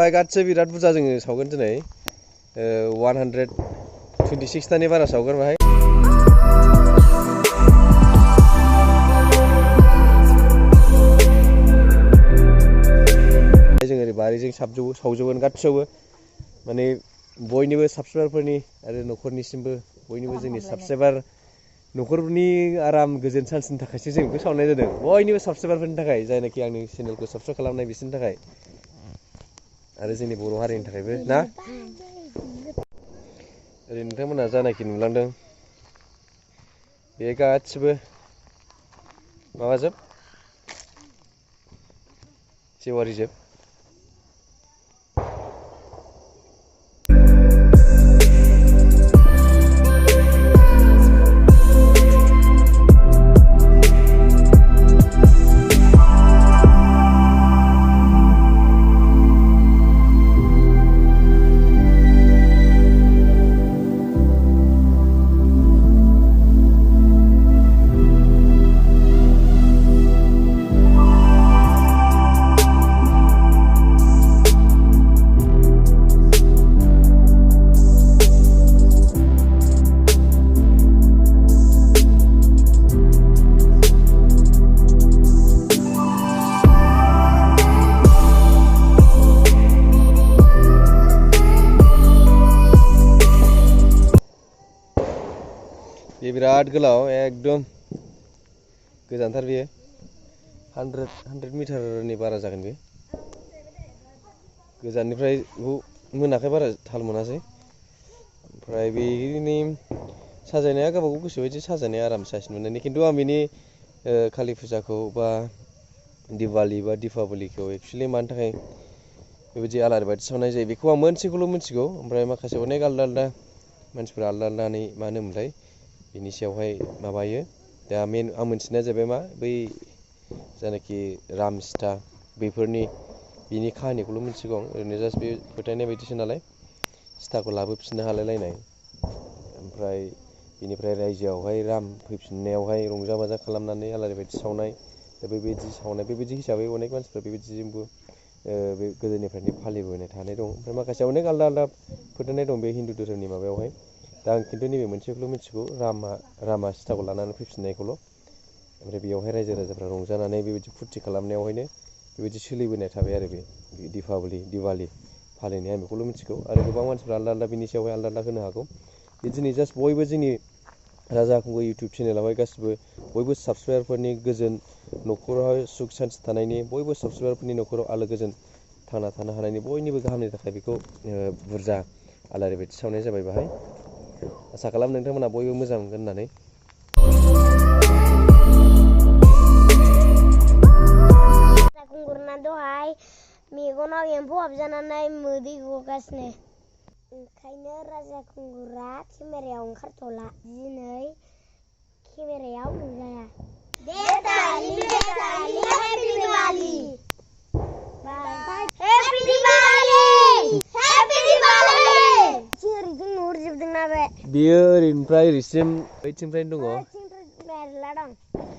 बाहाय गासै बिराद बुरजा जोङो सावगोन दिनै 126 तानि बारा सावगोन बाहाय जों ओरै बारिजों सावजोबगोन गासैयावबो माने बयनिबो साबस्क्राइबारफोरनि आरो न'खरनिसिमबो बयनिबो जोंनि साबस्क्राइबार न'खरनि आराम गोजोन सानसेनि थाखायसो जों बेखौ सावनाय जादों बयनिबो साबस्क्राइबारफोरनि थाखाय जायनाखि आंनि चेनेलखौ साबस्क्राइब खालामनाय बिसोरनि थाखाय आरो जोंनि बर' हारिनि थाखायबो ना ओरै नोंथांमोनहा जानाखि नुलांदों बे गासिबो माबाजोब जेवारि जोब ये बिराद गोलाव एकदम गोजानथार बेयो 100 मिटारनि बारा जागोन बे गोजाननिफ्राय मोनाखै बारा थाल मोनासै ओमफ्राय बेनि साजायनाया गावबागाव गोसो बायदि साजायनाया आराम साइस नुनायनि खिन्थु आं बेनि कालि फुजाखौ बा दिवाली बा दीपावलीखौ एक्चुअली मानि थाखाय बेबायदि आलारि बाथि सावनाय जायो बेखौ आं मोनसेखौल' मिथिगौ ओमफ्राय माखासे अनेक आलदा आलदा मानसिफोरा आलदा आलदानै मा होनोमोनलाय बिनि सायावहाय माबायो दा मेन आं मोनथिनाया जाबाय मा बै जायनाखि राम सीता बेफोरनि बिनि काहानिखौल' मिथिगौ ओरैनो जास्ट बे फोथायनाय बायदिसो नालाय सीताखौ लाबोफिननो हालायलायनाय ओमफ्राय बिनिफ्राय रायजोआवहाय राम फैफिननायावहाय रंजा बाजा खालामनानै आलारि बाथि सावनाय दा बेबायदि सावनाय बेबायदि हिसाबै अनेक मानसिफ्रा बेबायदिजोंबो बे गोदोनिफ्रायनो फालिबोनाय थानाय दं ओमफ्राय माखासे अनेक आलदा आलदा फोथायनाय दं बे हिन्दु धोरोमनि माबायावहाय दा आं खिन्थु नैबे मोनसेखौल' मिथिगौ रामा सीताखौ लानानै फैफिननायखौल' ओमफ्राय बेयावहाय रायजो राजाफ्रा रंजानानै बेबायदि फुरथि खालामनायावहायनो बेबायदि सोलिबोनाय थाबाय आरो बे दिवाली फालिनाया बेखौल' मिथिगौ आरो गोबां मानसिफ्रा आलदा आलदा बिनि सायावहाय आलदा आलदा होनो हागौ बे दिनै जास्ट बयबो जोंनि राजा खुंगुर इउटुब चेनेलावहाय गासिबो बयबो साबस्क्राइबारफोरनि गोजोन न'खरावहाय सुख सान्थि थानायनि बयबो साबस्क्राइबारफोरनि न'खराव आलो गोजोन थांना थानो हानायनि बयनिबो गाहामनि थाखाय बेखौ बुरजा आलारि बाथि सावनाय जाबाय बाहाय आसा खालाम नोंथांमोना बयबो मोजां मोनगोन होननानै खुंगुरना दहाय मेगनाव एम्फौ हाबजानानै मोदै गगासिनो ओंखायनो राजा खुंगुरा केमेरायाव ओंखारथ'ला दिनै केमेरायाव नुजाया हेपि दिवाली ओरैजों नुहुरजोबदोंना बे बेयो ओरैनिफ्राय ओरैसिम बैथिंनिफ्रायनो दङ मेरला दं